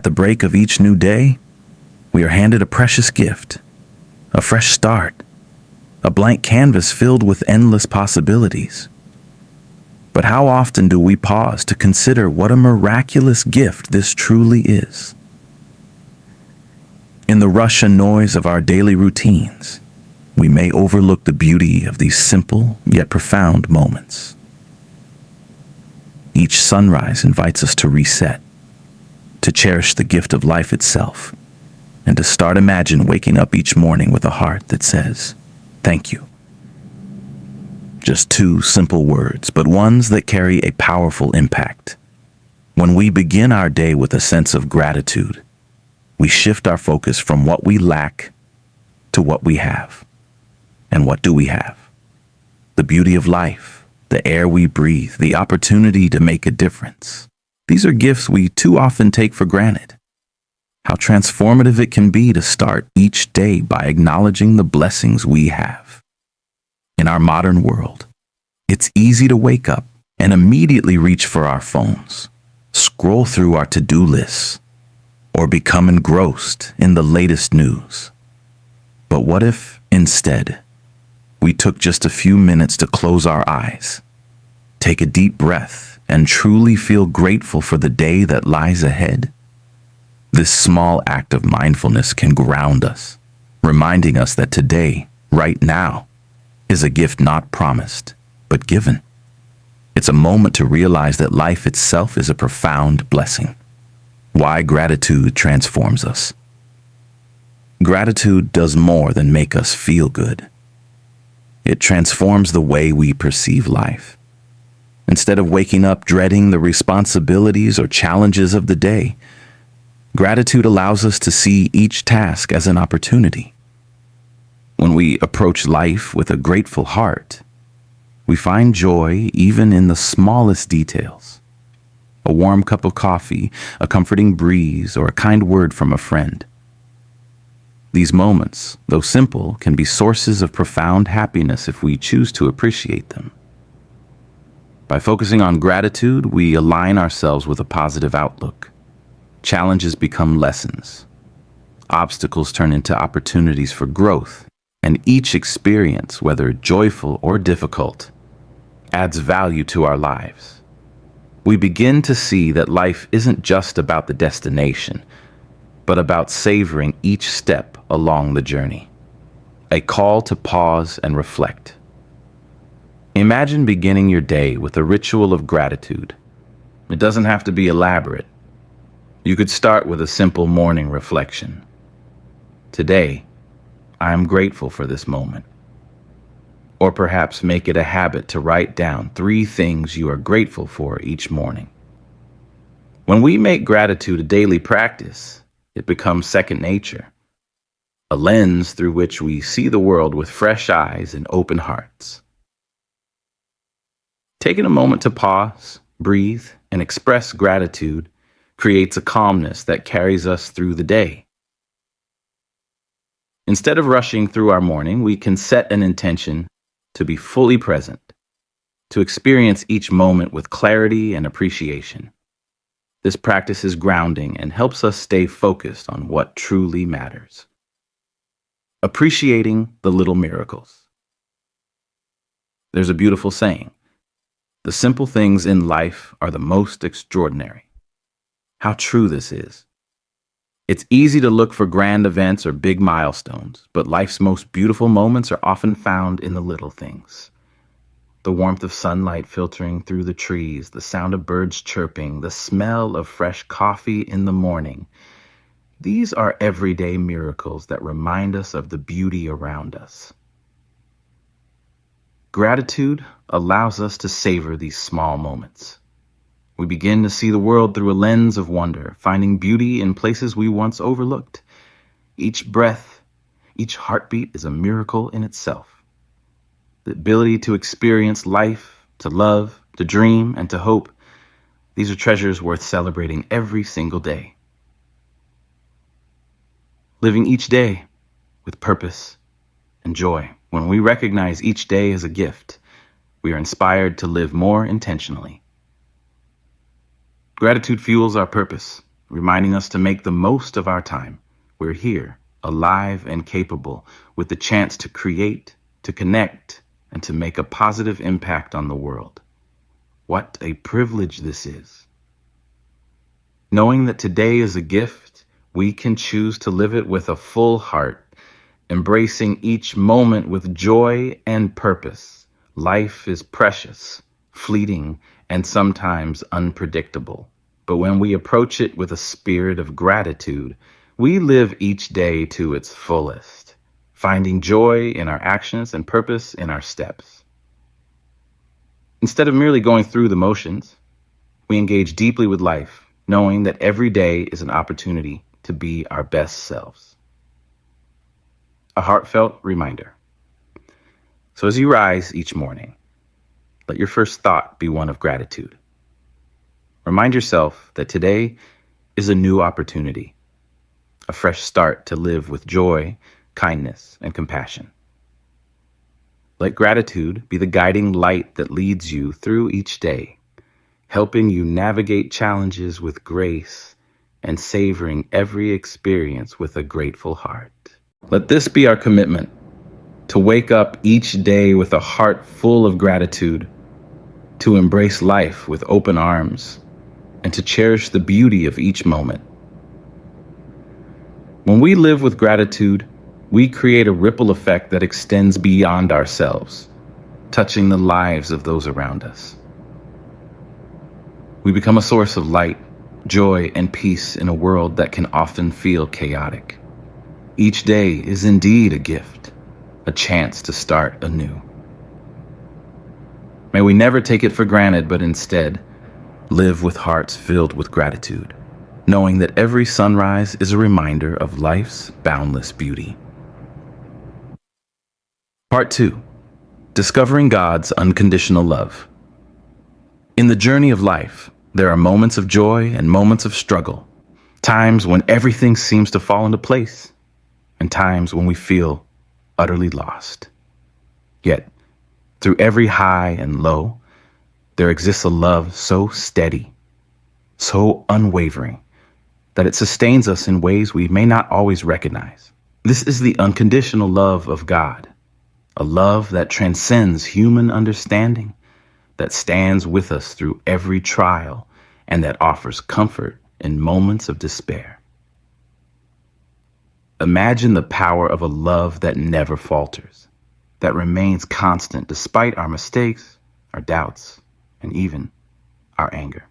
the break of each new day, we are handed a precious gift, a fresh start, a blank canvas filled with endless possibilities. But how often do we pause to consider what a miraculous gift this truly is? In the rush and noise of our daily routines, we may overlook the beauty of these simple yet profound moments. Each sunrise invites us to reset, to cherish the gift of life itself, and to start imagine waking up each morning with a heart that says, "Thank you." Just two simple words, but ones that carry a powerful impact. When we begin our day with a sense of gratitude, we shift our focus from what we lack to what we have. And what do we have? The beauty of life, the air we breathe, the opportunity to make a difference. These are gifts we too often take for granted. How transformative it can be to start each day by acknowledging the blessings we have. In our modern world, it's easy to wake up and immediately reach for our phones, scroll through our to-do lists, or become engrossed in the latest news. But what if, instead, we took just a few minutes to close our eyes, take a deep breath, and truly feel grateful for the day that lies ahead? This small act of mindfulness can ground us, reminding us that today, right now, is a gift not promised, but given. It's a moment to realize that life itself is a profound blessing. Why gratitude transforms us. Gratitude does more than make us feel good. It transforms the way we perceive life. Instead of waking up dreading the responsibilities or challenges of the day, gratitude allows us to see each task as an opportunity. When we approach life with a grateful heart, we find joy even in the smallest details. A warm cup of coffee, a comforting breeze, or a kind word from a friend. These moments, though simple, can be sources of profound happiness if we choose to appreciate them. By focusing on gratitude, we align ourselves with a positive outlook. Challenges become lessons. Obstacles turn into opportunities for growth. And each experience, whether joyful or difficult, adds value to our lives. We begin to see that life isn't just about the destination, but about savoring each step along the journey. A call to pause and reflect. Imagine beginning your day with a ritual of gratitude. It doesn't have to be elaborate. You could start with a simple morning reflection. Today, I am grateful for this moment. Or perhaps make it a habit to write down 3 things you are grateful for each morning. When we make gratitude a daily practice, it becomes second nature, a lens through which we see the world with fresh eyes and open hearts. Taking a moment to pause, breathe, and express gratitude creates a calmness that carries us through the day. Instead of rushing through our morning, we can set an intention to be fully present, to experience each moment with clarity and appreciation. This practice is grounding and helps us stay focused on what truly matters. Appreciating the little miracles. There's a beautiful saying, "The simple things in life are the most extraordinary." How true this is. It's easy to look for grand events or big milestones, but life's most beautiful moments are often found in the little things. The warmth of sunlight filtering through the trees, the sound of birds chirping, the smell of fresh coffee in the morning. These are everyday miracles that remind us of the beauty around us. Gratitude allows us to savor these small moments. We begin to see the world through a lens of wonder, finding beauty in places we once overlooked. Each breath, each heartbeat is a miracle in itself. The ability to experience life, to love, to dream, and to hope, these are treasures worth celebrating every single day. Living each day with purpose and joy. When we recognize each day as a gift, we are inspired to live more intentionally. Gratitude fuels our purpose. reminding us to make the most of our time. We're here, alive and capable, with the chance to create, to connect, and to make a positive impact on the world. What a privilege this is. Knowing that today is a gift, we can choose to live it with a full heart, embracing each moment with joy and purpose. Life is precious, fleeting, and sometimes unpredictable. But when we approach it with a spirit of gratitude, we live each day to its fullest, finding joy in our actions and purpose in our steps. Instead of merely going through the motions, we engage deeply with life, knowing that every day is an opportunity to be our best selves. A heartfelt reminder. So as you rise each morning, let your first thought be one of gratitude. Remind yourself that today is a new opportunity, a fresh start to live with joy, kindness, and compassion. Let gratitude be the guiding light that leads you through each day, helping you navigate challenges with grace and savoring every experience with a grateful heart. Let this be our commitment, to wake up each day with a heart full of gratitude, to embrace life with open arms, and to cherish the beauty of each moment. When we live with gratitude, we create a ripple effect that extends beyond ourselves, touching the lives of those around us. We become a source of light, joy, and peace in a world that can often feel chaotic. Each day is indeed a gift, a chance to start anew. May we never take it for granted, but instead live with hearts filled with gratitude, knowing that every sunrise is a reminder of life's boundless beauty. Part 2. Discovering God's unconditional love. In the journey of life, there are moments of joy and moments of struggle, times when everything seems to fall into place, and times when we feel utterly lost. Yet, through every high and low, there exists a love so steady, so unwavering, that it sustains us in ways we may not always recognize. This is the unconditional love of God, a love that transcends human understanding, that stands with us through every trial, and that offers comfort in moments of despair. Imagine the power of a love that never falters, that remains constant despite our mistakes, our doubts, and even our anger.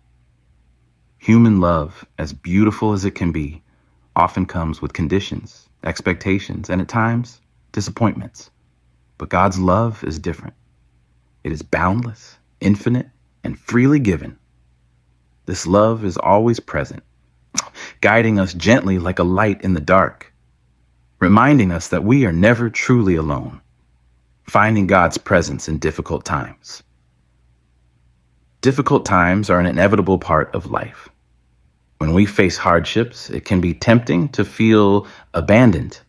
Human love, as beautiful as it can be, often comes with conditions, expectations, and at times, disappointments. But God's love is different. It is boundless, infinite, and freely given. This love is always present, guiding us gently like a light in the dark, reminding us that we are never truly alone, finding God's presence in difficult times. Difficult times are an inevitable part of life. When we face hardships, it can be tempting to feel abandoned,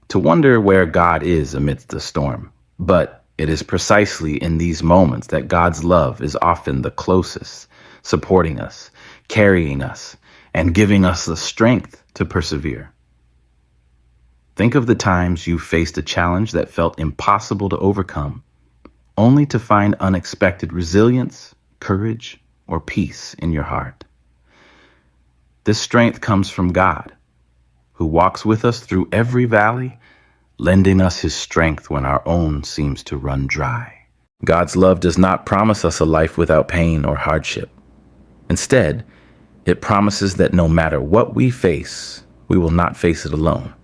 to wonder where God is amidst the storm. But it is precisely in these moments that God's love is often the closest, supporting us, carrying us, and giving us the strength to persevere. Think of the times you faced a challenge that felt impossible to overcome, only to find unexpected resilience, courage, or peace in your heart. This strength comes from God, who walks with us through every valley, lending us his strength when our own seems to run dry. God's love does not promise us a life without pain or hardship. Instead, it promises that no matter what we face, we will not face it alone.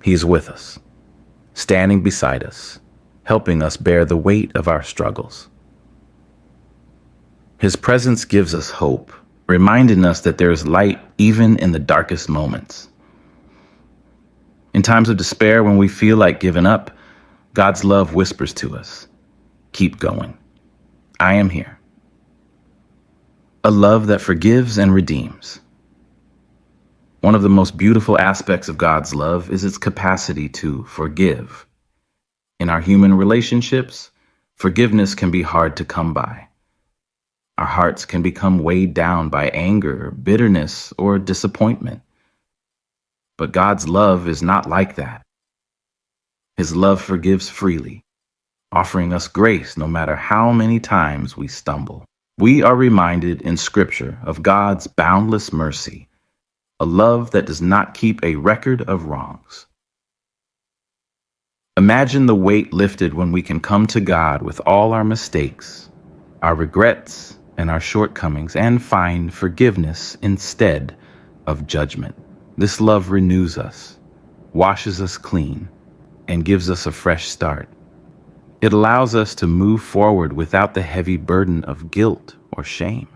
He is with us, standing beside us, helping us bear the weight of our struggles. His presence gives us hope, reminding us that there is light even in the darkest moments. In times of despair, when we feel like giving up, God's love whispers to us, "Keep going. I am here." A love that forgives and redeems. One of the most beautiful aspects of God's love is its capacity to forgive. In our human relationships, forgiveness can be hard to come by. Our hearts can become weighed down by anger, bitterness, or disappointment. But God's love is not like that. His love forgives freely, offering us grace no matter how many times we stumble. We are reminded in Scripture of God's boundless mercy, a love that does not keep a record of wrongs. Imagine the weight lifted when we can come to God with all our mistakes, our regrets, and our shortcomings, and find forgiveness instead of judgment. This love renews us, washes us clean, and gives us a fresh start. It allows us to move forward without the heavy burden of guilt or shame.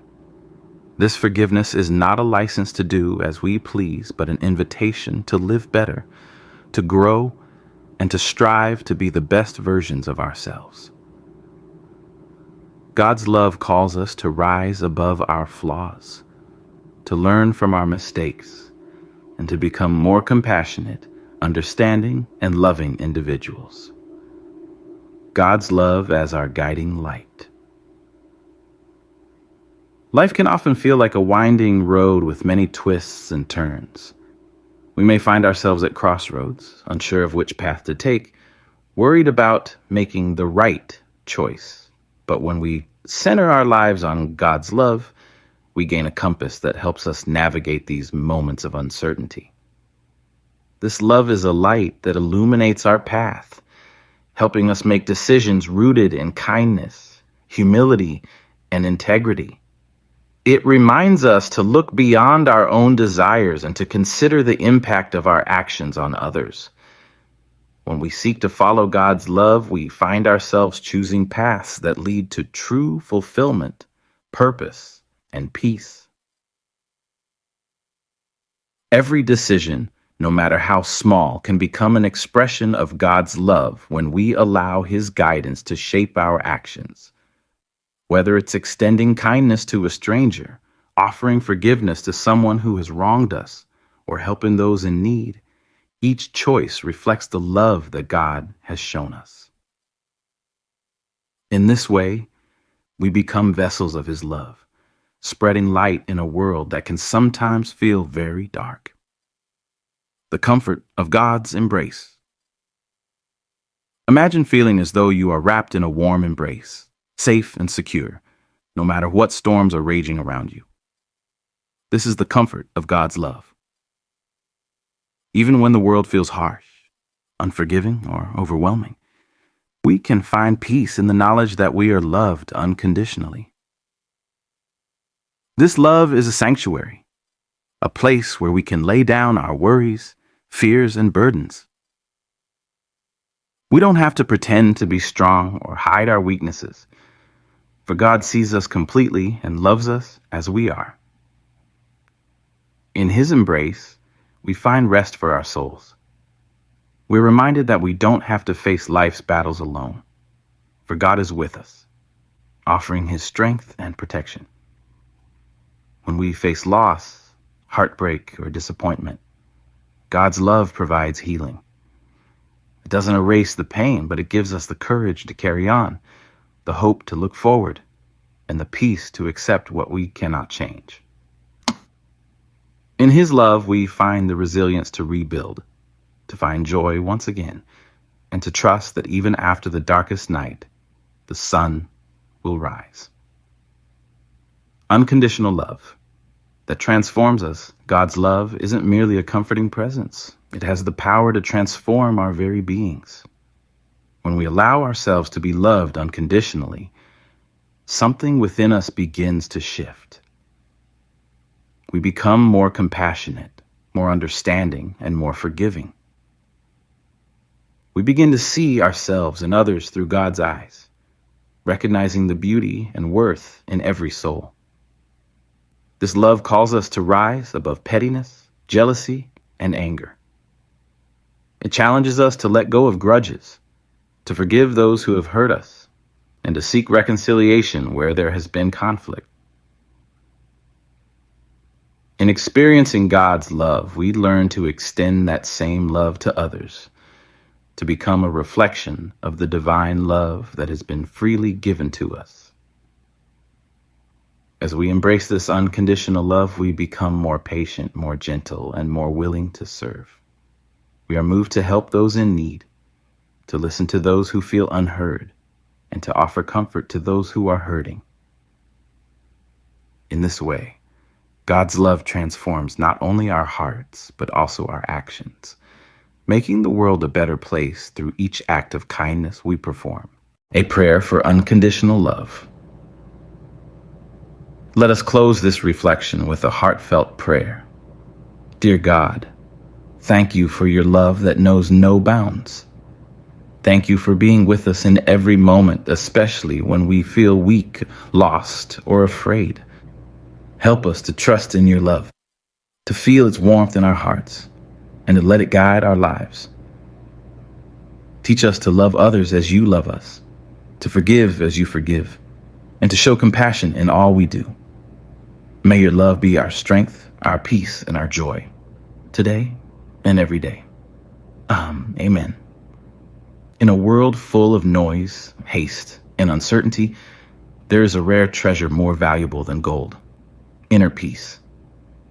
This forgiveness is not a license to do as we please, but an invitation to live better, to grow, and to strive to be the best versions of ourselves. God's love calls us to rise above our flaws, to learn from our mistakes, and to become more compassionate, understanding, and loving individuals. God's love as our guiding light. Life can often feel like a winding road with many twists and turns. We may find ourselves at crossroads, unsure of which path to take, worried about making the right choice. But when we center our lives on God's love, we gain a compass that helps us navigate these moments of uncertainty. This love is a light that illuminates our path, helping us make decisions rooted in kindness, humility, and integrity. It reminds us to look beyond our own desires and to consider the impact of our actions on others. When we seek to follow God's love, we find ourselves choosing paths that lead to true fulfillment, purpose, and peace. Every decision, no matter how small, can become an expression of God's love when we allow His guidance to shape our actions. Whether it's extending kindness to a stranger, offering forgiveness to someone who has wronged us, or helping those in need, each choice reflects the love that God has shown us. In this way, we become vessels of His love, spreading light in a world that can sometimes feel very dark. The comfort of God's embrace. Imagine feeling as though you are wrapped in a warm embrace, safe and secure, no matter what storms are raging around you. This is the comfort of God's love. Even when the world feels harsh, unforgiving, or overwhelming, we can find peace in the knowledge that we are loved unconditionally. This love is a sanctuary, a place where we can lay down our worries, fears, and burdens. We don't have to pretend to be strong or hide our weaknesses, for God sees us completely and loves us as we are. In His embrace, we find rest for our souls. We're reminded that we don't have to face life's battles alone, for God is with us, offering His strength and protection. When we face loss, heartbreak, or disappointment, God's love provides healing. It doesn't erase the pain, but it gives us the courage to carry on, the hope to look forward, and the peace to accept what we cannot change. In His love, we find the resilience to rebuild, to find joy once again, and to trust that even after the darkest night, the sun will rise. Unconditional love that transforms us. God's love isn't merely a comforting presence. It has the power to transform our very beings. When we allow ourselves to be loved unconditionally, something within us begins to shift. We become more compassionate, more understanding, and more forgiving. We begin to see ourselves and others through God's eyes, recognizing the beauty and worth in every soul. This love calls us to rise above pettiness, jealousy, and anger. It challenges us to let go of grudges, to forgive those who have hurt us, and to seek reconciliation where there has been conflict. In experiencing God's love, we learn to extend that same love to others, to become a reflection of the divine love that has been freely given to us. As we embrace this unconditional love, we become more patient, more gentle, and more willing to serve. We are moved to help those in need, to listen to those who feel unheard, and to offer comfort to those who are hurting. In this way, God's love transforms not only our hearts, but also our actions, making the world a better place through each act of kindness we perform. A prayer for unconditional love. Let us close this reflection with a heartfelt prayer. Dear God, thank you for your love that knows no bounds. Thank you for being with us in every moment, especially when we feel weak, lost, or afraid. Help us to trust in your love, to feel its warmth in our hearts, and to let it guide our lives. Teach us to love others as you love us, to forgive as you forgive, and to show compassion in all we do. May your love be our strength, our peace, and our joy, today and every day. Amen. In a world full of noise, haste, and uncertainty, there is a rare treasure more valuable than gold: inner peace.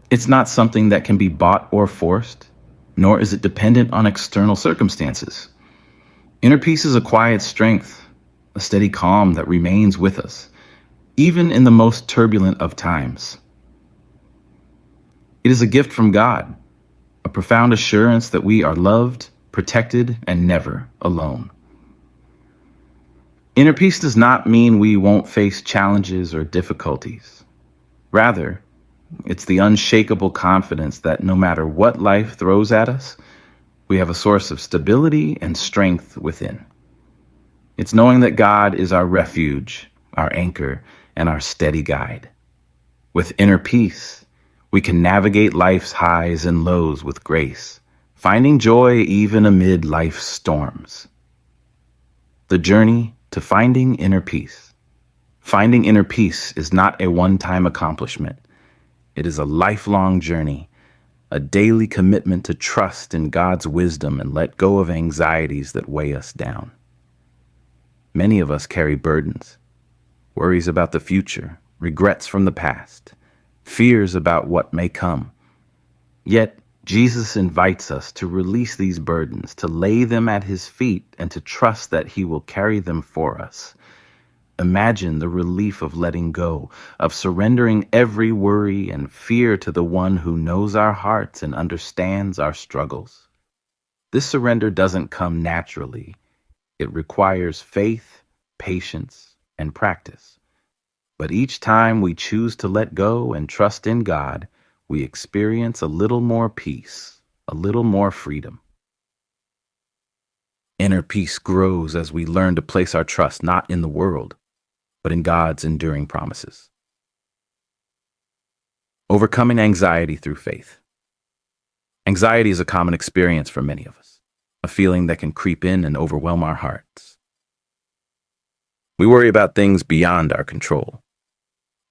It's not something that can be bought or forced, nor is it dependent on external circumstances. Inner peace is a quiet strength, a steady calm that remains with us, even in the most turbulent of times. It is a gift from God, a profound assurance that we are loved, protected, and never alone. Inner peace does not mean we won't face challenges or difficulties. Rather, it's the unshakable confidence that no matter what life throws at us, we have a source of stability and strength within. It's knowing that God is our refuge, our anchor, and our steady guide. With inner peace, we can navigate life's highs and lows with grace, finding joy even amid life's storms. The journey to finding inner peace. Finding inner peace is not a one-time accomplishment. It is a lifelong journey, a daily commitment to trust in God's wisdom and let go of anxieties that weigh us down. Many of us carry burdens, worries about the future, regrets from the past, fears about what may come. Yet, Jesus invites us to release these burdens, to lay them at his feet, and to trust that he will carry them for us. Imagine the relief of letting go, of surrendering every worry and fear to the one who knows our hearts and understands our struggles. This surrender doesn't come naturally. It requires faith, patience, and practice. But each time we choose to let go and trust in God, we experience a little more peace, a little more freedom. Inner peace grows as we learn to place our trust not in the world, but in God's enduring promises. Overcoming anxiety through faith. Anxiety is a common experience for many of us, a feeling that can creep in and overwhelm our hearts. We worry about things beyond our control: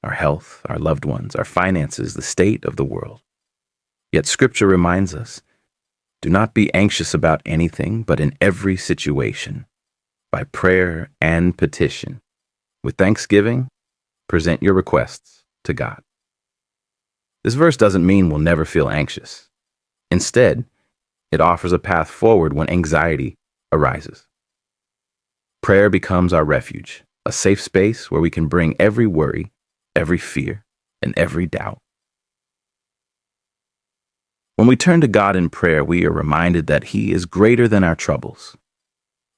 our health, our loved ones, our finances, the state of the world. Yet Scripture reminds us, do not be anxious about anything, but in every situation, by prayer and petition, with thanksgiving, present your requests to God. This verse doesn't mean we'll never feel anxious. Instead, it offers a path forward when anxiety arises. Prayer becomes our refuge, a safe space where we can bring every worry, every fear, and every doubt. When we turn to God in prayer, we are reminded that he is greater than our troubles.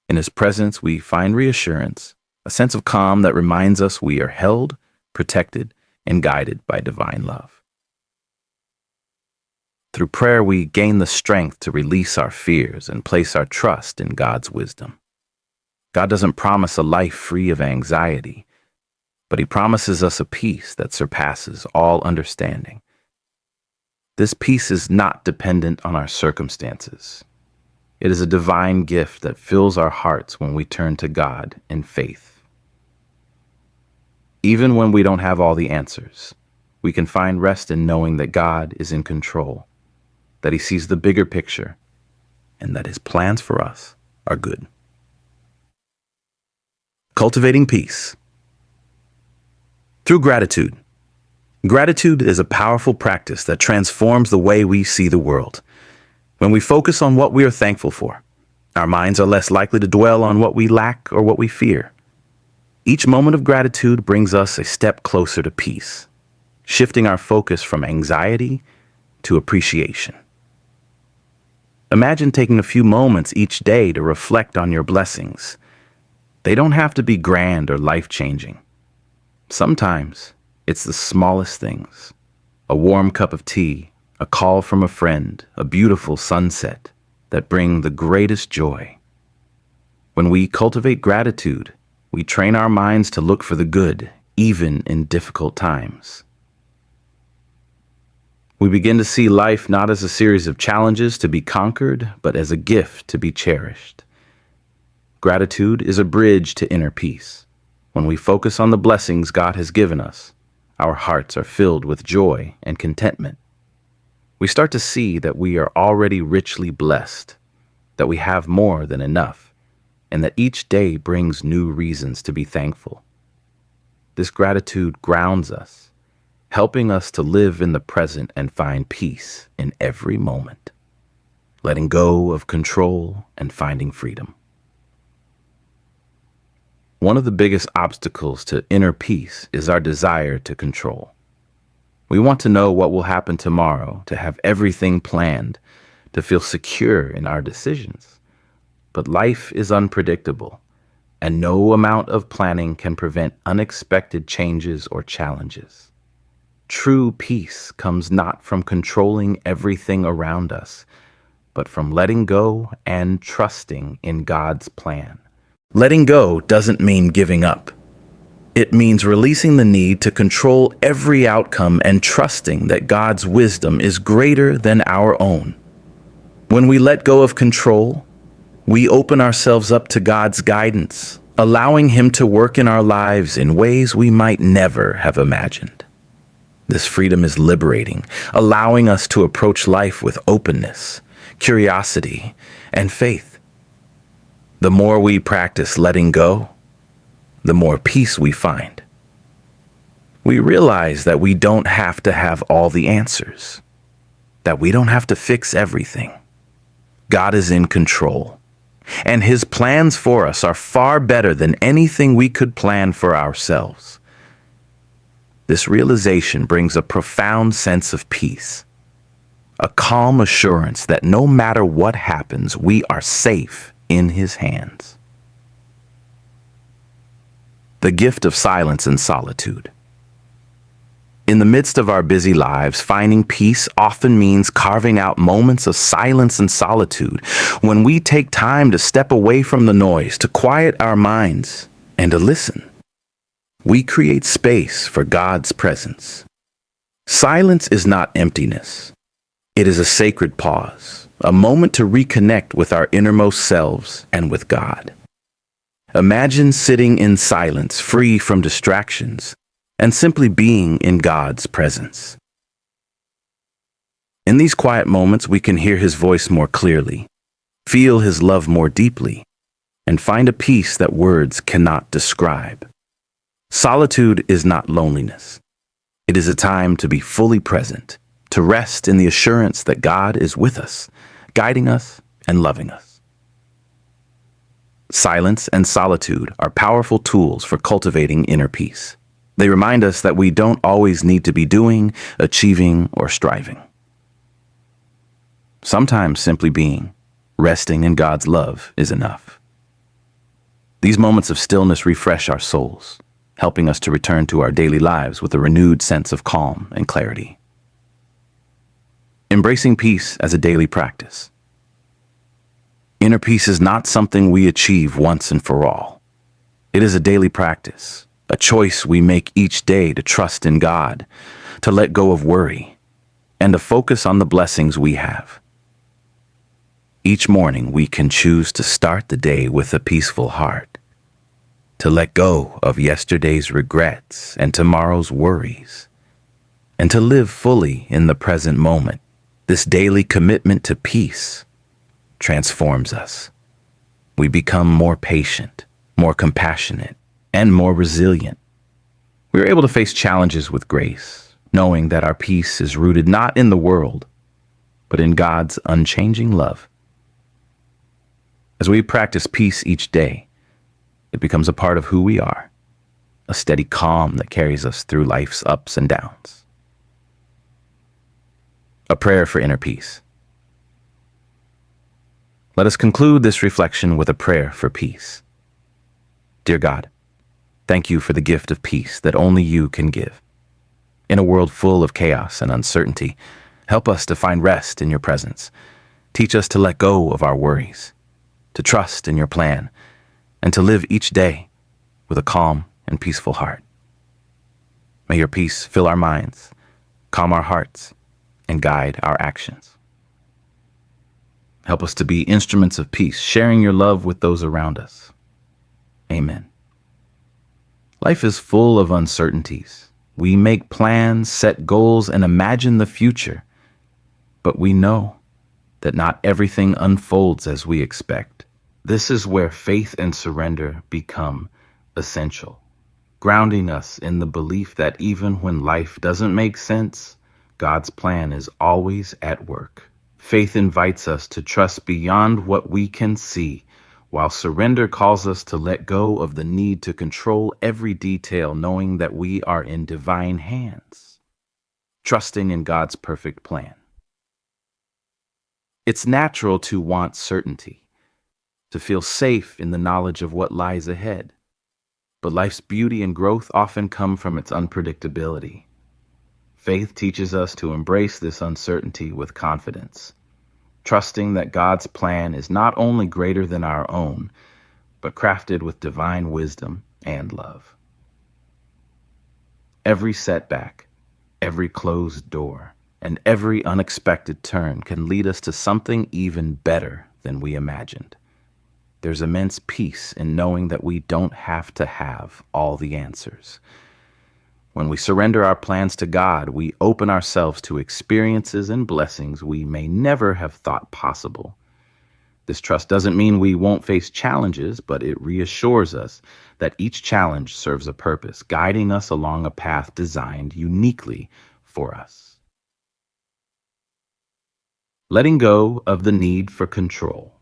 In his presence, we find reassurance, a sense of calm that reminds us we are held, protected, and guided by divine love. Through prayer, we gain the strength to release our fears and place our trust in God's wisdom. God doesn't promise a life free of anxiety, but he promises us a peace that surpasses all understanding. This peace is not dependent on our circumstances. It is a divine gift that fills our hearts when we turn to God in faith. Even when we don't have all the answers, we can find rest in knowing that God is in control, that he sees the bigger picture, and that his plans for us are good. Cultivating peace. Through gratitude, Gratitude is a powerful practice that transforms the way we see the world. When we focus on what we are thankful for, our minds are less likely to dwell on what we lack or what we fear. Each moment of gratitude brings us a step closer to peace, shifting our focus from anxiety to appreciation. Imagine taking a few moments each day to reflect on your blessings. They don't have to be grand or life-changing. Sometimes it's the smallest things: a warm cup of tea, a call from a friend, a beautiful sunset, that bring the greatest joy. When we cultivate gratitude, we train our minds to look for the good, even in difficult times. We begin to see life not as a series of challenges to be conquered, but as a gift to be cherished. Gratitude is a bridge to inner peace. When we focus on the blessings God has given us, our hearts are filled with joy and contentment. We start to see that we are already richly blessed, that we have more than enough, and that each day brings new reasons to be thankful. This gratitude grounds us, helping us to live in the present and find peace in every moment, letting go of control and finding freedom. One of the biggest obstacles to inner peace is our desire to control. We want to know what will happen tomorrow, to have everything planned, to feel secure in our decisions. But life is unpredictable, and no amount of planning can prevent unexpected changes or challenges. True peace comes not from controlling everything around us, but from letting go and trusting in God's plan. Letting go doesn't mean giving up. It means releasing the need to control every outcome and trusting that God's wisdom is greater than our own. When we let go of control, we open ourselves up to God's guidance, allowing Him to work in our lives in ways we might never have imagined. This freedom is liberating, allowing us to approach life with openness, curiosity, and faith. The more we practice letting go, the more peace we find. We realize that we don't have to have all the answers, that we don't have to fix everything. God is in control, and His plans for us are far better than anything we could plan for ourselves. This realization brings a profound sense of peace, a calm assurance that no matter what happens, we are safe in His hands. The gift of silence and solitude. In the midst of our busy lives, finding peace often means carving out moments of silence and solitude, when we take time to step away from the noise, to quiet our minds, and to listen. We create space for God's presence. Silence is not emptiness. It is a sacred pause, a moment to reconnect with our innermost selves and with God. Imagine sitting in silence, free from distractions, and simply being in God's presence. In these quiet moments, we can hear His voice more clearly, feel His love more deeply, and find a peace that words cannot describe. Solitude is not loneliness. It is a time to be fully present, to rest in the assurance that God is with us, guiding us and loving us. Silence and solitude are powerful tools for cultivating inner peace. They remind us that we don't always need to be doing, achieving, or striving. Sometimes simply being, resting in God's love is enough. These moments of stillness refresh our souls, helping us to return to our daily lives with a renewed sense of calm and clarity. Embracing peace as a daily practice. Inner peace is not something we achieve once and for all. It is a daily practice, a choice we make each day to trust in God, to let go of worry, and to focus on the blessings we have. Each morning we can choose to start the day with a peaceful heart, to let go of yesterday's regrets and tomorrow's worries, and to live fully in the present moment. This daily commitment to peace transforms us. We become more patient, more compassionate, and more resilient. We are able to face challenges with grace, knowing that our peace is rooted not in the world, but in God's unchanging love. As we practice peace each day, it becomes a part of who we are, a steady calm that carries us through life's ups and downs. A prayer for inner peace. Let us conclude this reflection with a prayer for peace. Dear God, thank you for the gift of peace that only you can give. In a world full of chaos and uncertainty, help us to find rest in your presence. Teach us to let go of our worries, to trust in your plan, and to live each day with a calm and peaceful heart. May your peace fill our minds, calm our hearts, and guide our actions. Help us to be instruments of peace, sharing your love with those around us. Amen. Life is full of uncertainties. We make plans, set goals, and imagine the future. But we know that not everything unfolds as we expect. This is where faith and surrender become essential, grounding us in the belief that even when life doesn't make sense, God's plan is always at work. Faith invites us to trust beyond what we can see, while surrender calls us to let go of the need to control every detail, knowing that we are in divine hands, trusting in God's perfect plan. It's natural to want certainty, to feel safe in the knowledge of what lies ahead. But life's beauty and growth often come from its unpredictability. Faith teaches us to embrace this uncertainty with confidence, trusting that God's plan is not only greater than our own, but crafted with divine wisdom and love. Every setback, every closed door, and every unexpected turn can lead us to something even better than we imagined. There's immense peace in knowing that we don't have to have all the answers. When we surrender our plans to God, we open ourselves to experiences and blessings we may never have thought possible. This trust doesn't mean we won't face challenges, but it reassures us that each challenge serves a purpose, guiding us along a path designed uniquely for us. Letting go of the need for control.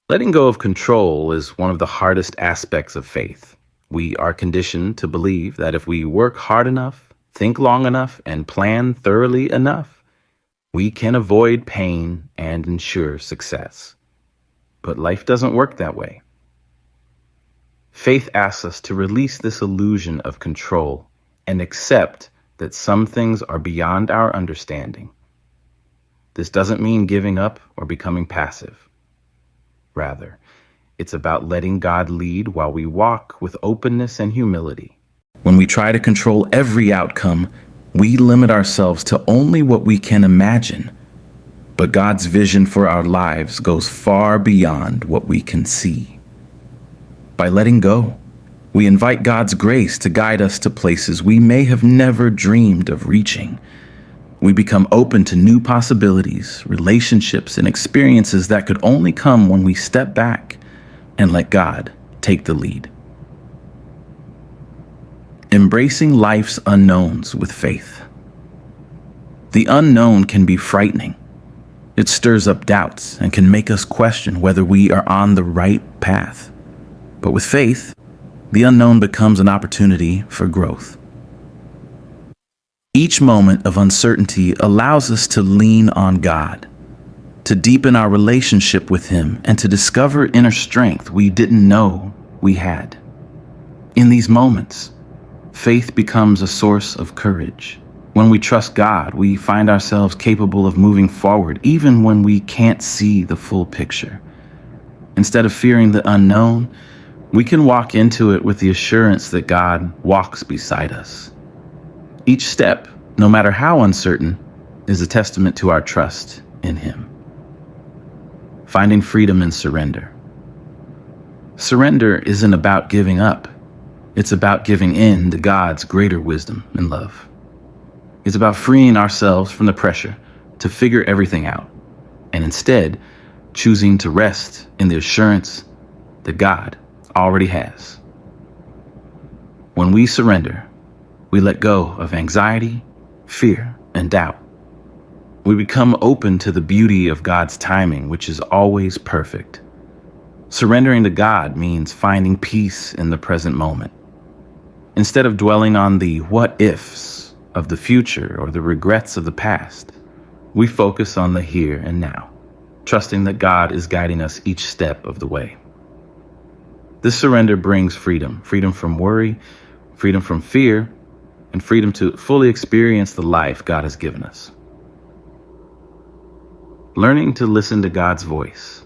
Letting go of control is one of the hardest aspects of faith. We are conditioned to believe that if we work hard enough, think long enough, and plan thoroughly enough, we can avoid pain and ensure success. But life doesn't work that way. Faith asks us to release this illusion of control and accept that some things are beyond our understanding. This doesn't mean giving up or becoming passive. Rather, it's about letting God lead while we walk with openness and humility. When we try to control every outcome, we limit ourselves to only what we can imagine. But God's vision for our lives goes far beyond what we can see. By letting go, we invite God's grace to guide us to places we may have never dreamed of reaching. We become open to new possibilities, relationships, and experiences that could only come when we step back and let God take the lead. Embracing life's unknowns with faith. The unknown can be frightening. It stirs up doubts and can make us question whether we are on the right path. But with faith, the unknown becomes an opportunity for growth. Each moment of uncertainty allows us to lean on God, to deepen our relationship with Him, and to discover inner strength we didn't know we had. In these moments, faith becomes a source of courage. When we trust God, we find ourselves capable of moving forward, even when we can't see the full picture. Instead of fearing the unknown, we can walk into it with the assurance that God walks beside us. Each step, no matter how uncertain, is a testament to our trust in Him. Finding freedom in surrender. Surrender isn't about giving up. It's about giving in to God's greater wisdom and love. It's about freeing ourselves from the pressure to figure everything out, and instead choosing to rest in the assurance that God already has. When we surrender, We let go of anxiety, fear, and doubt. We become open to the beauty of God's timing, which is always perfect. Surrendering to God means finding peace in the present moment. Instead of dwelling on the what ifs of the future or the regrets of the past, we focus on the here and now, trusting that God is guiding us each step of the way. This surrender brings freedom from worry, freedom from fear, and freedom to fully experience the life God has given us. Learning to listen to God's voice.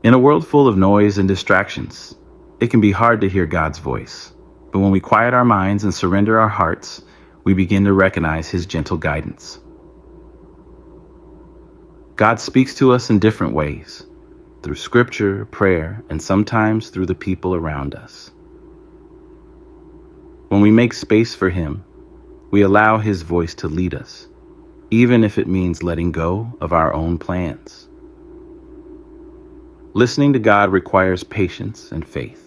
In a world full of noise and distractions, it can be hard to hear God's voice. But when we quiet our minds and surrender our hearts, we begin to recognize His gentle guidance. God speaks to us in different ways, through scripture, prayer, and sometimes through the people around us. When we make space for Him, we allow His voice to lead us, even if it means letting go of our own plans. Listening to God requires patience and faith.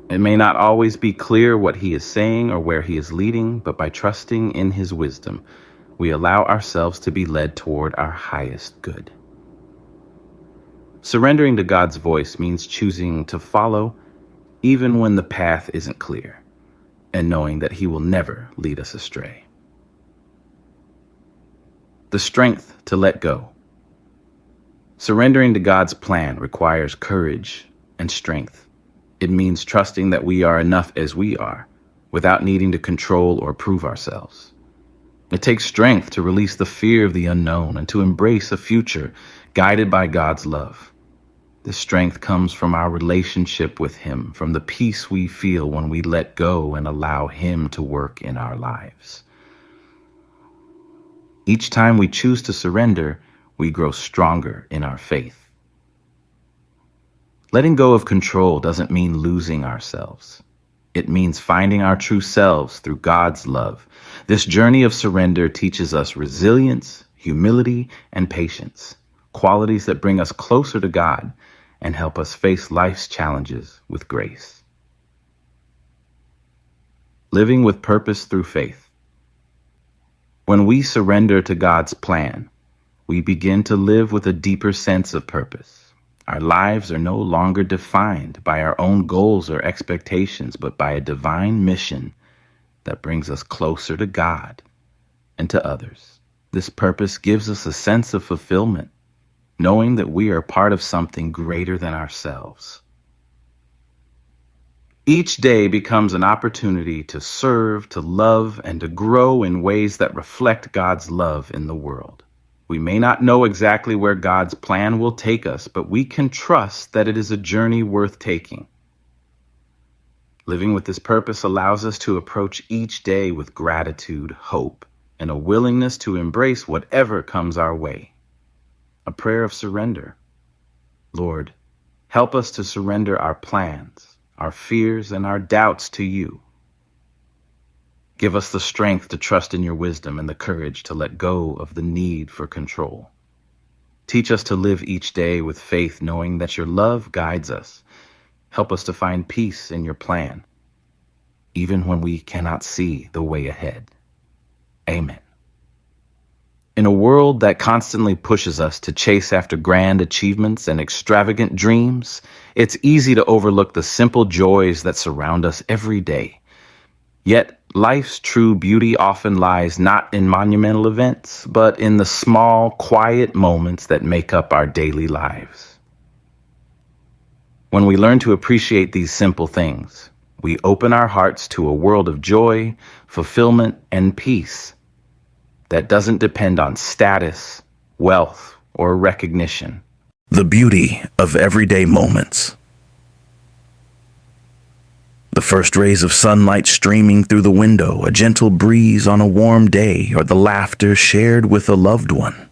It may not always be clear what He is saying or where He is leading, but by trusting in His wisdom, we allow ourselves to be led toward our highest good. Surrendering to God's voice means choosing to follow even when the path isn't clear, and knowing that He will never lead us astray. The strength to let go. Surrendering to God's plan requires courage and strength. It means trusting that we are enough as we are, without needing to control or prove ourselves. It takes strength to release the fear of the unknown and to embrace a future guided by God's love. This strength comes from our relationship with Him, from the peace we feel when we let go and allow Him to work in our lives. Each time we choose to surrender, we grow stronger in our faith. Letting go of control doesn't mean losing ourselves. It means finding our true selves through God's love. This journey of surrender teaches us resilience, humility, and patience, qualities that bring us closer to God and help us face life's challenges with grace. Living with purpose through faith. When we surrender to God's plan, we begin to live with a deeper sense of purpose. Our lives are no longer defined by our own goals or expectations, but by a divine mission that brings us closer to God and to others. This purpose gives us a sense of fulfillment, knowing that we are part of something greater than ourselves. Each day becomes an opportunity to serve, to love, and to grow in ways that reflect God's love in the world. We may not know exactly where God's plan will take us, but we can trust that it is a journey worth taking. Living with this purpose allows us to approach each day with gratitude, hope, and a willingness to embrace whatever comes our way. A prayer of surrender. Lord, help us to surrender our plans, our fears, and our doubts to You. Give us the strength to trust in Your wisdom and the courage to let go of the need for control. Teach us to live each day with faith, knowing that Your love guides us. Help us to find peace in Your plan, even when we cannot see the way ahead. Amen. In a world that constantly pushes us to chase after grand achievements and extravagant dreams, it's easy to overlook the simple joys that surround us every day. Yet, life's true beauty often lies not in monumental events, but in the small, quiet moments that make up our daily lives. When we learn to appreciate these simple things, we open our hearts to a world of joy, fulfillment, and peace that doesn't depend on status, wealth, or recognition. The beauty of everyday moments. The first rays of sunlight streaming through the window, a gentle breeze on a warm day, or the laughter shared with a loved one.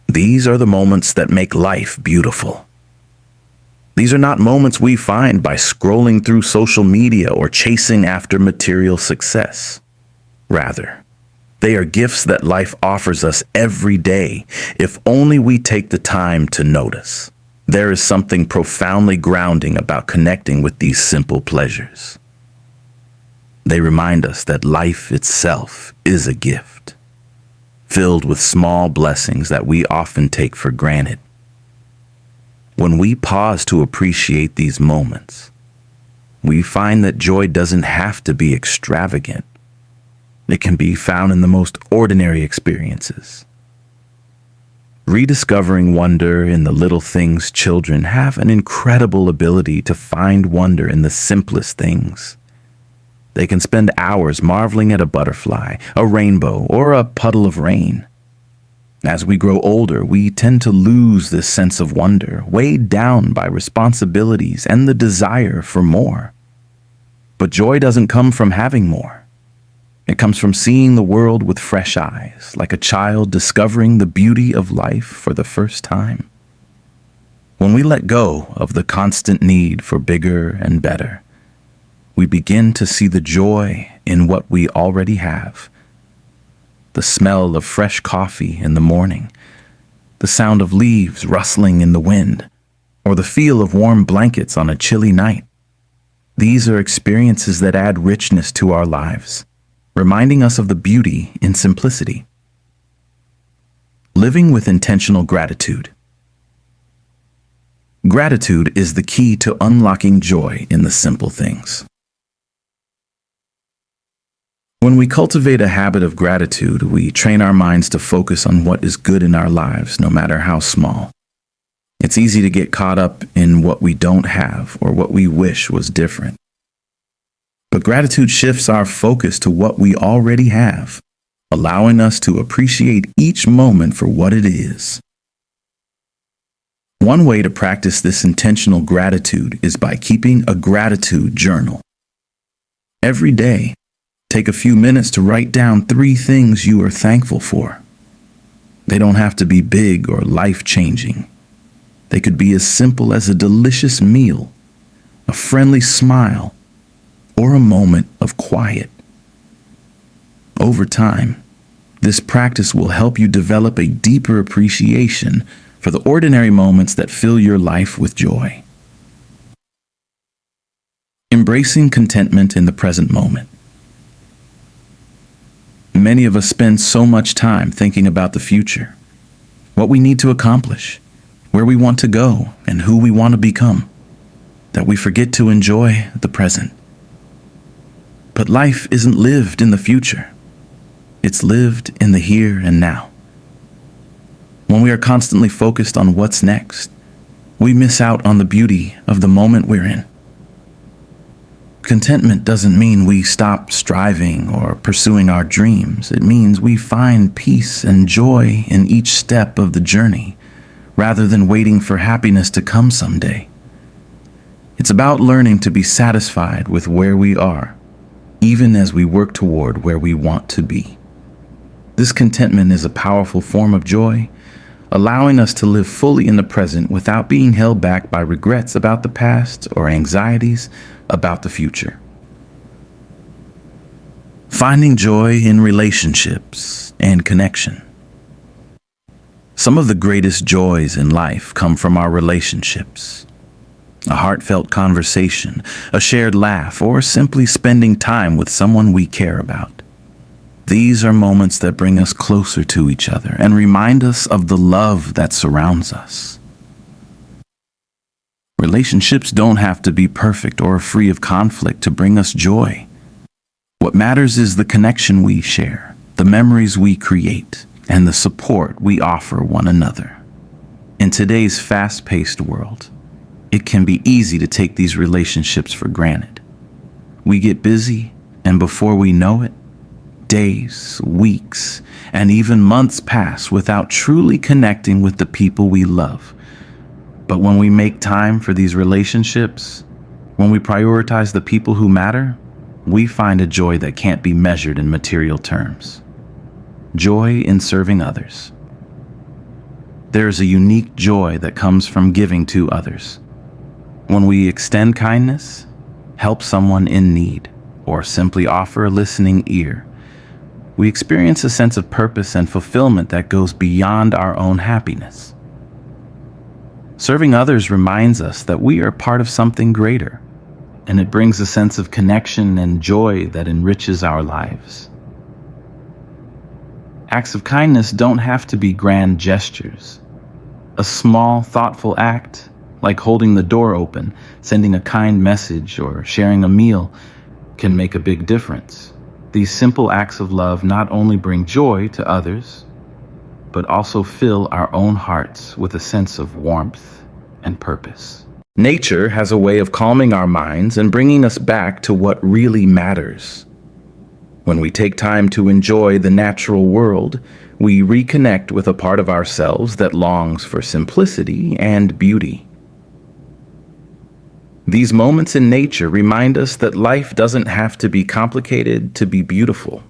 These are the moments that make life beautiful. These are not moments we find by scrolling through social media or chasing after material success. Rather, they are gifts that life offers us every day if only we take the time to notice. There is something profoundly grounding about connecting with these simple pleasures. They remind us that life itself is a gift, filled with small blessings that we often take for granted. When we pause to appreciate these moments, we find that joy doesn't have to be extravagant. It can be found in the most ordinary experiences. Rediscovering wonder in the little things, children have an incredible ability to find wonder in the simplest things. They can spend hours marveling at a butterfly, a rainbow, or a puddle of rain. As we grow older, we tend to lose this sense of wonder, weighed down by responsibilities and the desire for more. But joy doesn't come from having more. It comes from seeing the world with fresh eyes, like a child discovering the beauty of life for the first time. When we let go of the constant need for bigger and better, we begin to see the joy in what we already have. The smell of fresh coffee in the morning, the sound of leaves rustling in the wind, or the feel of warm blankets on a chilly night. These are experiences that add richness to our lives, reminding us of the beauty in simplicity. Living with intentional gratitude. Gratitude is the key to unlocking joy in the simple things. When we cultivate a habit of gratitude, we train our minds to focus on what is good in our lives, no matter how small. It's easy to get caught up in what we don't have or what we wish was different. But gratitude shifts our focus to what we already have, allowing us to appreciate each moment for what it is. One way to practice this intentional gratitude is by keeping a gratitude journal. Every day, take a few minutes to write down 3 things you are thankful for. They don't have to be big or life-changing. They could be as simple as a delicious meal, a friendly smile, or a moment of quiet. Over time, this practice will help you develop a deeper appreciation for the ordinary moments that fill your life with joy. Embracing contentment in the present moment. Many of us spend so much time thinking about the future, what we need to accomplish, where we want to go, and who we want to become, that we forget to enjoy the present. But life isn't lived in the future. It's lived in the here and now. When we are constantly focused on what's next, we miss out on the beauty of the moment we're in. Contentment doesn't mean we stop striving or pursuing our dreams. It means we find peace and joy in each step of the journey, rather than waiting for happiness to come someday. It's about learning to be satisfied with where we are, even as we work toward where we want to be. This contentment is a powerful form of joy, allowing us to live fully in the present without being held back by regrets about the past or anxieties about the future. Finding joy in relationships and connection. Some of the greatest joys in life come from our relationships. A heartfelt conversation, a shared laugh, or simply spending time with someone we care about. These are moments that bring us closer to each other and remind us of the love that surrounds us. Relationships don't have to be perfect or free of conflict to bring us joy. What matters is the connection we share, the memories we create, and the support we offer one another. In today's fast-paced world, it can be easy to take these relationships for granted. We get busy, and before we know it, days, weeks, and even months pass without truly connecting with the people we love. But when we make time for these relationships, when we prioritize the people who matter, we find a joy that can't be measured in material terms. Joy in serving others. There is a unique joy that comes from giving to others. When we extend kindness, help someone in need, or simply offer a listening ear, we experience a sense of purpose and fulfillment that goes beyond our own happiness. Serving others reminds us that we are part of something greater, and it brings a sense of connection and joy that enriches our lives. Acts of kindness don't have to be grand gestures. A small, thoughtful act, like holding the door open, sending a kind message, or sharing a meal, can make a big difference. These simple acts of love not only bring joy to others, but also fill our own hearts with a sense of warmth and purpose. Nature has a way of calming our minds and bringing us back to what really matters. When we take time to enjoy the natural world, we reconnect with a part of ourselves that longs for simplicity and beauty. These moments in nature remind us that life doesn't have to be complicated to be beautiful.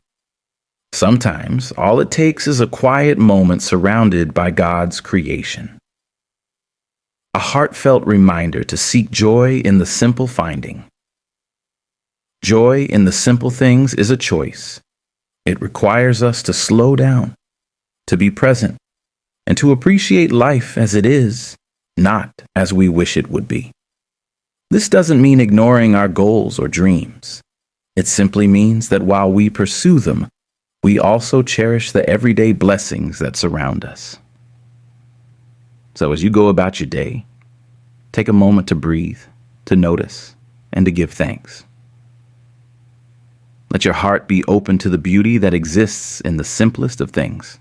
Sometimes, all it takes is a quiet moment surrounded by God's creation. A heartfelt reminder to seek joy in the simple finding. Joy in the simple things is a choice. It requires us to slow down, to be present, and to appreciate life as it is, not as we wish it would be. This doesn't mean ignoring our goals or dreams. It simply means that while we pursue them, we also cherish the everyday blessings that surround us. So as you go about your day, take a moment to breathe, to notice, and to give thanks. Let your heart be open to the beauty that exists in the simplest of things.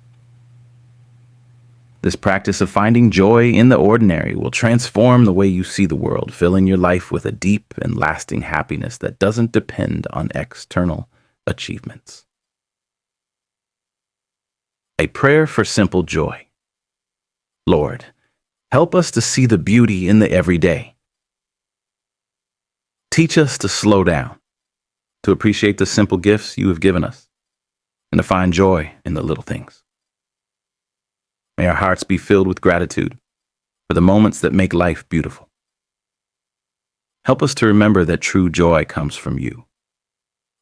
This practice of finding joy in the ordinary will transform the way you see the world, filling your life with a deep and lasting happiness that doesn't depend on external achievements. A prayer for simple joy. Lord, help us to see the beauty in the everyday. Teach us to slow down, to appreciate the simple gifts you have given us, and to find joy in the little things. May our hearts be filled with gratitude for the moments that make life beautiful. Help us to remember that true joy comes from you,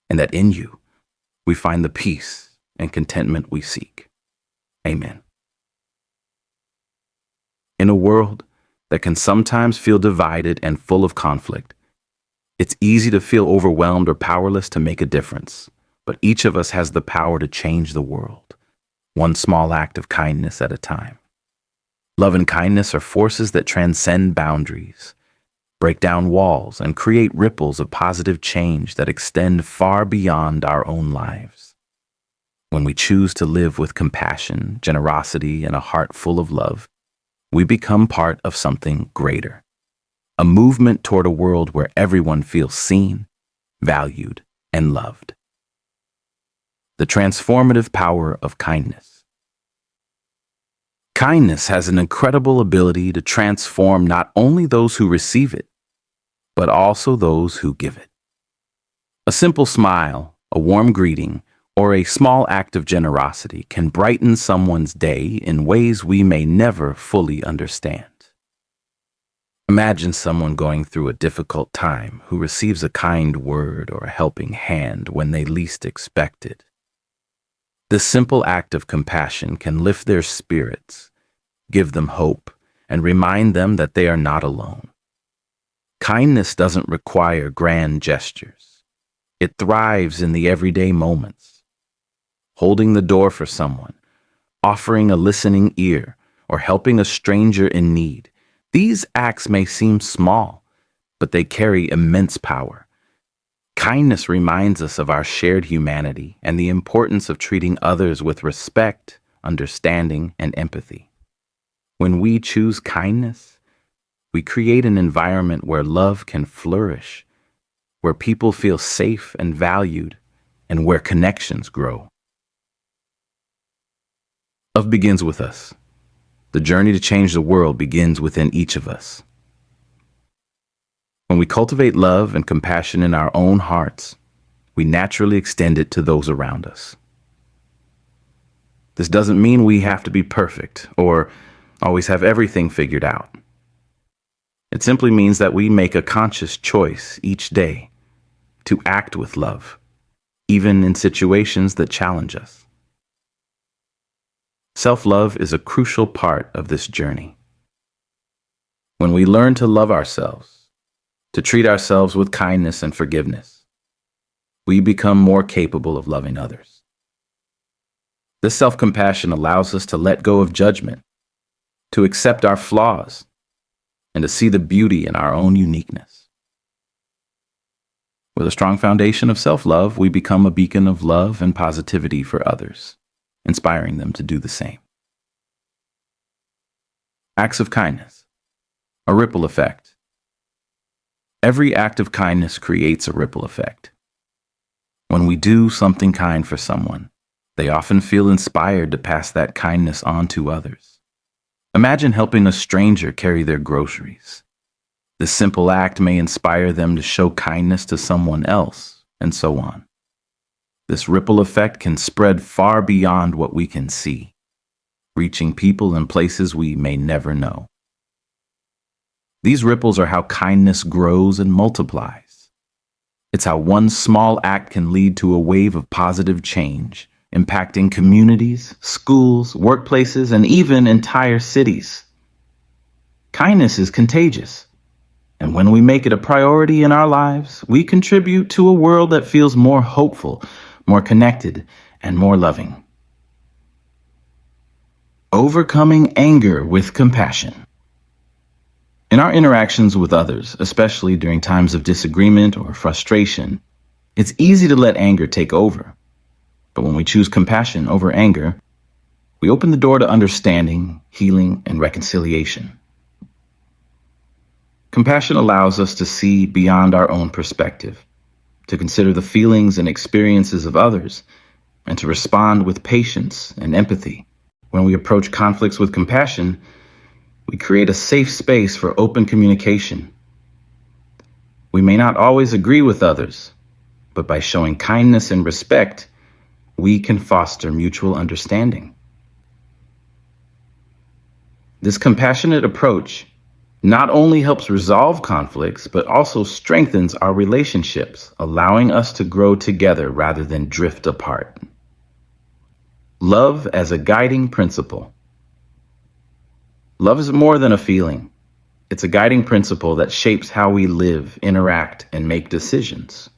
and that in you we find the peace and contentment we seek. Amen. In a world that can sometimes feel divided and full of conflict, it's easy to feel overwhelmed or powerless to make a difference, but each of us has the power to change the world, one small act of kindness at a time. Love and kindness are forces that transcend boundaries, break down walls, and create ripples of positive change that extend far beyond our own lives. When we choose to live with compassion, generosity, and a heart full of love, we become part of something greater. A movement toward a world where everyone feels seen, valued, and loved. The transformative power of kindness. Kindness has an incredible ability to transform not only those who receive it, but also those who give it. A simple smile, a warm greeting, or a small act of generosity can brighten someone's day in ways we may never fully understand. Imagine someone going through a difficult time who receives a kind word or a helping hand when they least expect it. This simple act of compassion can lift their spirits, give them hope, and remind them that they are not alone. Kindness doesn't require grand gestures. It thrives in the everyday moments. Holding the door for someone, offering a listening ear, or helping a stranger in need. These acts may seem small, but they carry immense power. Kindness reminds us of our shared humanity and the importance of treating others with respect, understanding, and empathy. When we choose kindness, we create an environment where love can flourish, where people feel safe and valued, and where connections grow. Love begins with us. The journey to change the world begins within each of us. When we cultivate love and compassion in our own hearts, we naturally extend it to those around us. This doesn't mean we have to be perfect or always have everything figured out. It simply means that we make a conscious choice each day to act with love, even in situations that challenge us. Self-love is a crucial part of this journey. When we learn to love ourselves, to treat ourselves with kindness and forgiveness, we become more capable of loving others. This self-compassion allows us to let go of judgment, to accept our flaws, and to see the beauty in our own uniqueness. With a strong foundation of self-love, we become a beacon of love and positivity for others, inspiring them to do the same. Acts of kindness, a ripple effect. Every act of kindness creates a ripple effect. When we do something kind for someone, they often feel inspired to pass that kindness on to others. Imagine helping a stranger carry their groceries. This simple act may inspire them to show kindness to someone else, and so on. This ripple effect can spread far beyond what we can see, reaching people and places we may never know. These ripples are how kindness grows and multiplies. It's how one small act can lead to a wave of positive change, impacting communities, schools, workplaces, and even entire cities. Kindness is contagious, and when we make it a priority in our lives, we contribute to a world that feels more hopeful, more connected, and more loving. Overcoming anger with compassion. In our interactions with others, especially during times of disagreement or frustration, it's easy to let anger take over. But when we choose compassion over anger, we open the door to understanding, healing, and reconciliation. Compassion allows us to see beyond our own perspective, to consider the feelings and experiences of others, and to respond with patience and empathy. When we approach conflicts with compassion, we create a safe space for open communication. We may not always agree with others, but by showing kindness and respect, we can foster mutual understanding. This compassionate approach not only helps resolve conflicts, but also strengthens our relationships, allowing us to grow together rather than drift apart. Love as a guiding principle. Love is more than a feeling. It's a guiding principle that shapes how we live, interact, and make decisions.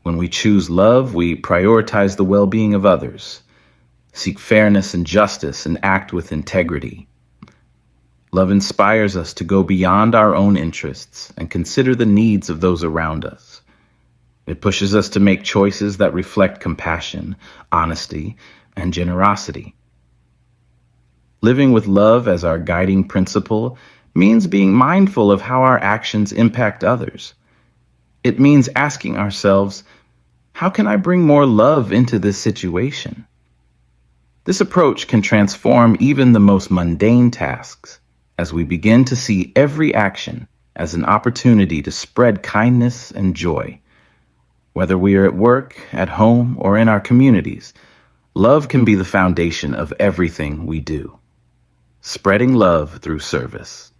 When we choose love, we prioritize the well-being of others, seek fairness and justice, and act with integrity. Love inspires us to go beyond our own interests and consider the needs of those around us. It pushes us to make choices that reflect compassion, honesty, and generosity. Living with love as our guiding principle means being mindful of how our actions impact others. It means asking ourselves, how can I bring more love into this situation? This approach can transform even the most mundane tasks as we begin to see every action as an opportunity to spread kindness and joy. Whether we are at work, at home, or in our communities, love can be the foundation of everything we do. Spreading love through service.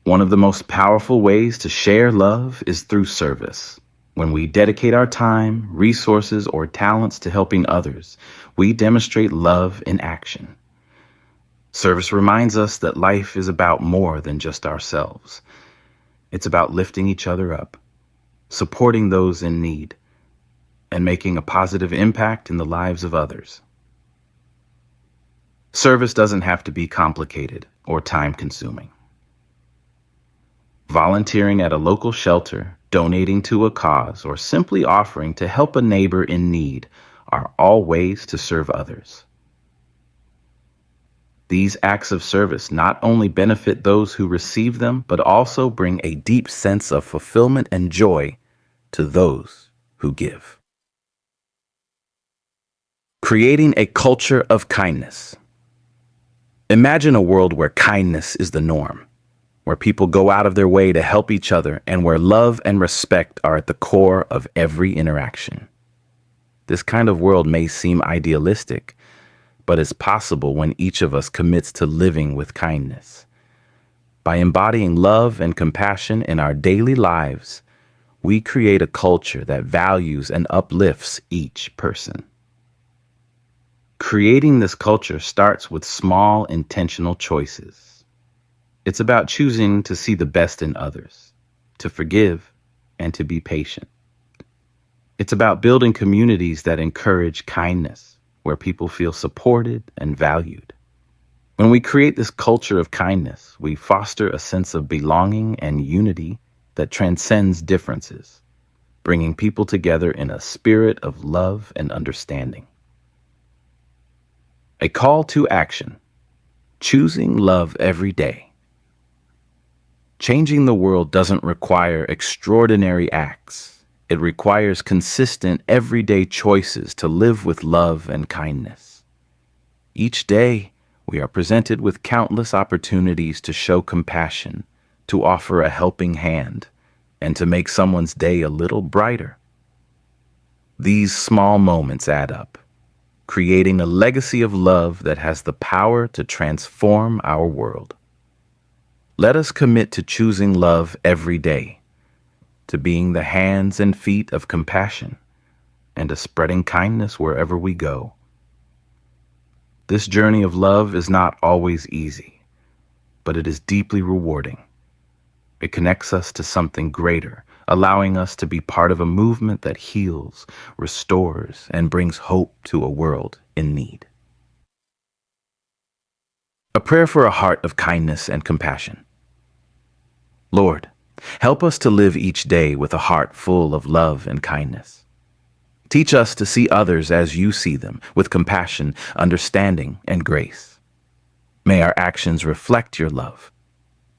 One of the most powerful ways to share love is through service. When we dedicate our time, resources, or talents to helping others, we demonstrate love in action. Service reminds us that life is about more than just ourselves. It's about lifting each other up, supporting those in need, and making a positive impact in the lives of others. Service doesn't have to be complicated or time-consuming. Volunteering at a local shelter, donating to a cause, or simply offering to help a neighbor in need are all ways to serve others. These acts of service not only benefit those who receive them, but also bring a deep sense of fulfillment and joy to those who give. Creating a culture of kindness. Imagine a world where kindness is the norm, where people go out of their way to help each other, and where love and respect are at the core of every interaction. This kind of world may seem idealistic, but it's possible when each of us commits to living with kindness. By embodying love and compassion in our daily lives, we create a culture that values and uplifts each person. Creating this culture starts with small, intentional choices. It's about choosing to see the best in others, to forgive, and to be patient. It's about building communities that encourage kindness, where people feel supported and valued. When we create this culture of kindness, we foster a sense of belonging and unity that transcends differences, bringing people together in a spirit of love and understanding. A call to action: choosing love every day. Changing the world doesn't require extraordinary acts. It requires consistent, everyday choices to live with love and kindness. Each day, we are presented with countless opportunities to show compassion, to offer a helping hand, and to make someone's day a little brighter. These small moments add up, creating a legacy of love that has the power to transform our world. Let us commit to choosing love every day, to being the hands and feet of compassion, and to spreading kindness wherever we go. This journey of love is not always easy, but it is deeply rewarding. It connects us to something greater, allowing us to be part of a movement that heals, restores, and brings hope to a world in need. A prayer for a heart of kindness and compassion. Lord, help us to live each day with a heart full of love and kindness. Teach us to see others as you see them, with compassion, understanding, and grace. May our actions reflect your love,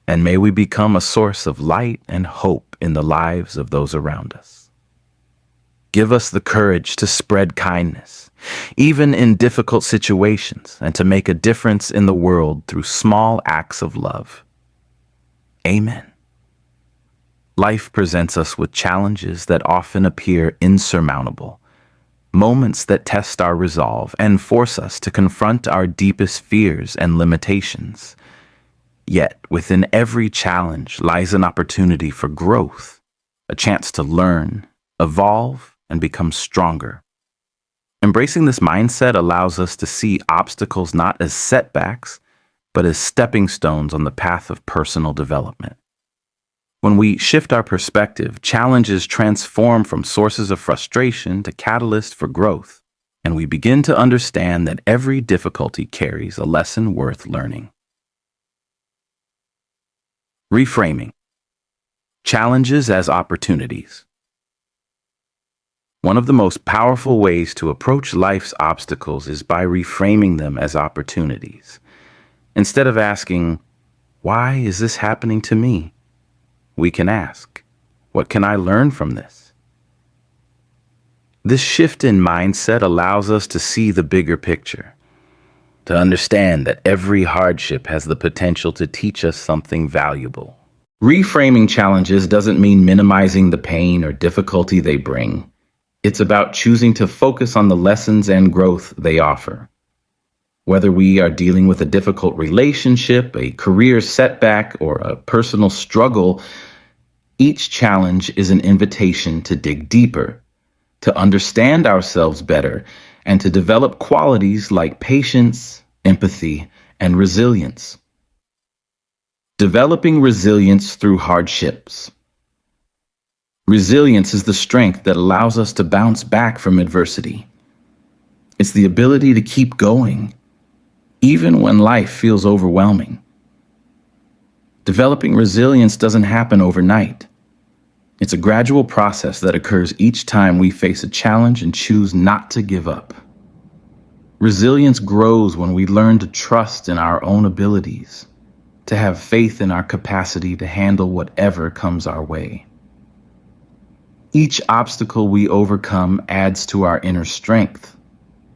and may we become a source of light and hope in the lives of those around us. Give us the courage to spread kindness, even in difficult situations, and to make a difference in the world through small acts of love. Amen. Life presents us with challenges that often appear insurmountable, moments that test our resolve and force us to confront our deepest fears and limitations. Yet, within every challenge lies an opportunity for growth, a chance to learn, evolve, and become stronger. Embracing this mindset allows us to see obstacles not as setbacks, but as stepping stones on the path of personal development. When we shift our perspective, challenges transform from sources of frustration to catalysts for growth, and we begin to understand that every difficulty carries a lesson worth learning. Reframing. Challenges as opportunities. One of the most powerful ways to approach life's obstacles is by reframing them as opportunities. Instead of asking, "Why is this happening to me?" we can ask, "What can I learn from this?" This shift in mindset allows us to see the bigger picture, to understand that every hardship has the potential to teach us something valuable. Reframing challenges doesn't mean minimizing the pain or difficulty they bring. It's about choosing to focus on the lessons and growth they offer. Whether we are dealing with a difficult relationship, a career setback, or a personal struggle, each challenge is an invitation to dig deeper, to understand ourselves better, and to develop qualities like patience, empathy, and resilience. Developing resilience through hardships. Resilience is the strength that allows us to bounce back from adversity. It's the ability to keep going, even when life feels overwhelming. Developing resilience doesn't happen overnight. It's a gradual process that occurs each time we face a challenge and choose not to give up. Resilience grows when we learn to trust in our own abilities, to have faith in our capacity to handle whatever comes our way. Each obstacle we overcome adds to our inner strength,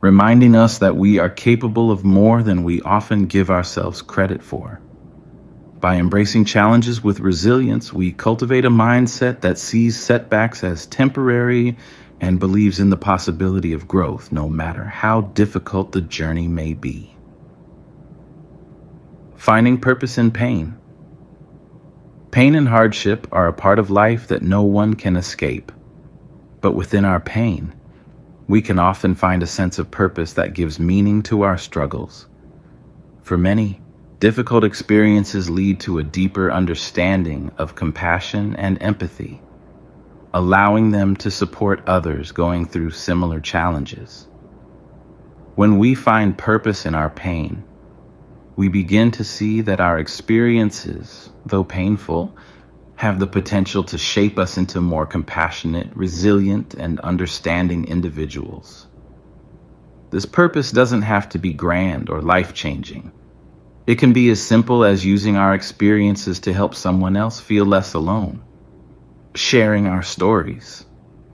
reminding us that we are capable of more than we often give ourselves credit for. By embracing challenges with resilience, we cultivate a mindset that sees setbacks as temporary and believes in the possibility of growth, no matter how difficult the journey may be. Finding purpose in pain. Pain and hardship are a part of life that no one can escape. But within our pain, we can often find a sense of purpose that gives meaning to our struggles. For many, Difficult experiences lead to a deeper understanding of compassion and empathy, allowing them to support others going through similar challenges. When we find purpose in our pain, we begin to see that our experiences, though painful, have the potential to shape us into more compassionate, resilient, and understanding individuals. This purpose doesn't have to be grand or life-changing. It can be as simple as using our experiences to help someone else feel less alone, sharing our stories,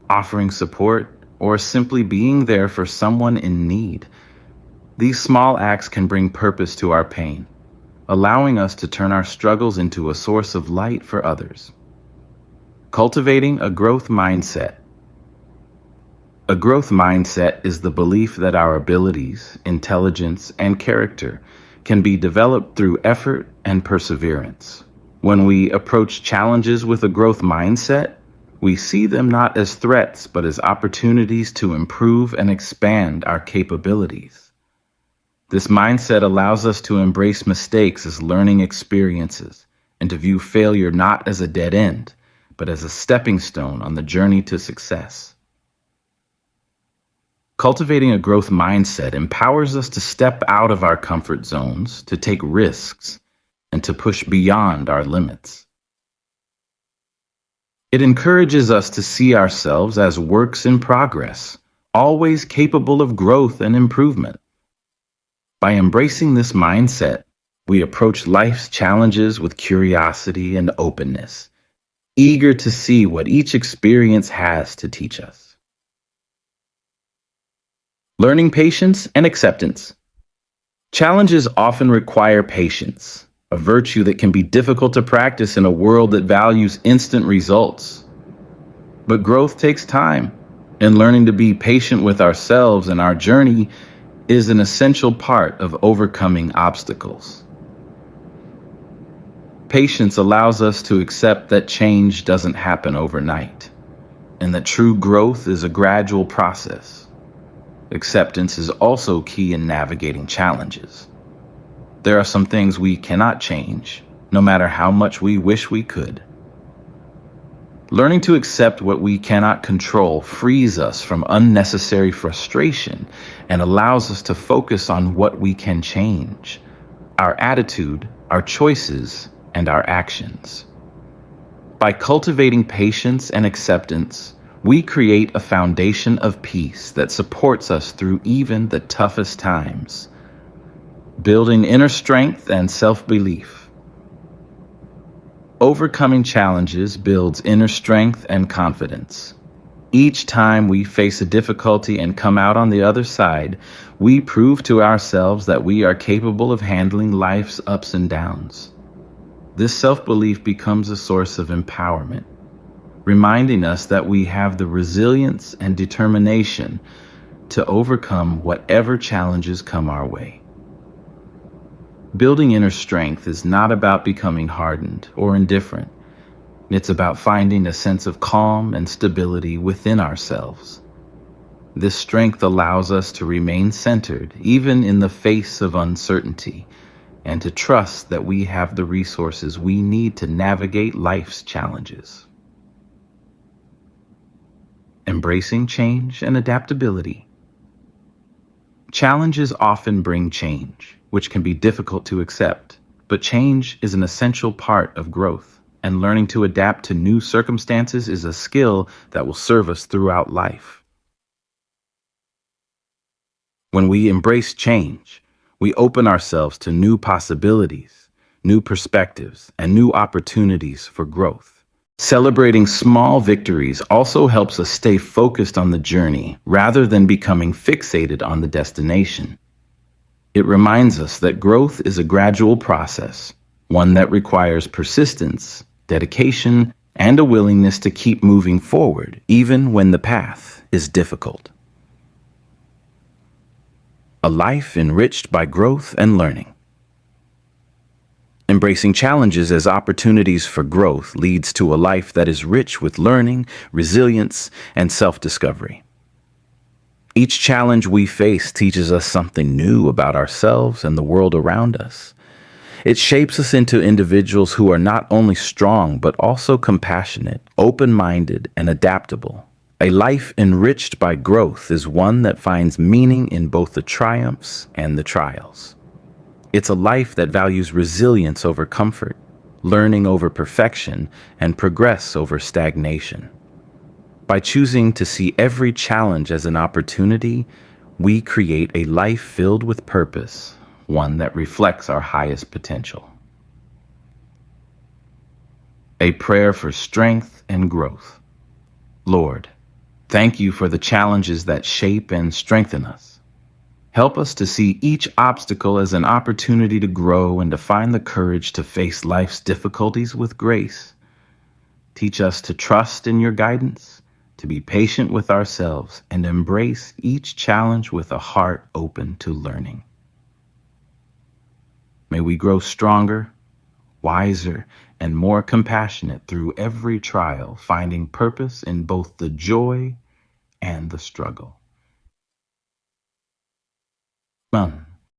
offering support, or simply being there for someone in need. These small acts can bring purpose to our pain, allowing us to turn our struggles into a source of light for others. Cultivating a growth mindset. A growth mindset is the belief that our abilities, intelligence, and character can be developed through effort and perseverance. When we approach challenges with a growth mindset, we see them not as threats, but as opportunities to improve and expand our capabilities. This mindset allows us to embrace mistakes as learning experiences and to view failure not as a dead end, but as a stepping stone on the journey to success. Cultivating a growth mindset empowers us to step out of our comfort zones, to take risks, and to push beyond our limits. It encourages us to see ourselves as works in progress, always capable of growth and improvement. By embracing this mindset, we approach life's challenges with curiosity and openness, eager to see what each experience has to teach us. Learning patience and acceptance. Challenges often require patience, a virtue that can be difficult to practice in a world that values instant results. But growth takes time, and learning to be patient with ourselves and our journey is an essential part of overcoming obstacles. Patience allows us to accept that change doesn't happen overnight, and that true growth is a gradual process. Acceptance is also key in navigating challenges. There are some things we cannot change, no matter how much we wish we could. Learning to accept what we cannot control frees us from unnecessary frustration and allows us to focus on what we can change: our attitude, our choices, and our actions. By cultivating patience and acceptance, we create a foundation of peace that supports us through even the toughest times, building inner strength and self-belief. Overcoming challenges builds inner strength and confidence. Each time we face a difficulty and come out on the other side, we prove to ourselves that we are capable of handling life's ups and downs. This self-belief becomes a source of empowerment, reminding us that we have the resilience and determination to overcome whatever challenges come our way. Building inner strength is not about becoming hardened or indifferent. It's about finding a sense of calm and stability within ourselves. This strength allows us to remain centered even in the face of uncertainty, and to trust that we have the resources we need to navigate life's challenges. Embracing change and adaptability. Challenges often bring change, which can be difficult to accept, but change is an essential part of growth, and learning to adapt to new circumstances is a skill that will serve us throughout life. When we embrace change, we open ourselves to new possibilities, new perspectives, and new opportunities for growth. Celebrating small victories also helps us stay focused on the journey rather than becoming fixated on the destination. It reminds us that growth is a gradual process, one that requires persistence, dedication, and a willingness to keep moving forward, even when the path is difficult. A life enriched by growth and learning. Embracing challenges as opportunities for growth leads to a life that is rich with learning, resilience, and self-discovery. Each challenge we face teaches us something new about ourselves and the world around us. It shapes us into individuals who are not only strong, but also compassionate, open minded, and adaptable. A life enriched by growth is one that finds meaning in both the triumphs and the trials. It's a life that values resilience over comfort, learning over perfection, and progress over stagnation. By choosing to see every challenge as an opportunity, we create a life filled with purpose, one that reflects our highest potential. A prayer for strength and growth. Lord, thank you for the challenges that shape and strengthen us. Help us to see each obstacle as an opportunity to grow and to find the courage to face life's difficulties with grace. Teach us to trust in your guidance, to be patient with ourselves, and embrace each challenge with a heart open to learning. May we grow stronger, wiser, and more compassionate through every trial, finding purpose in both the joy and the struggle. Amen.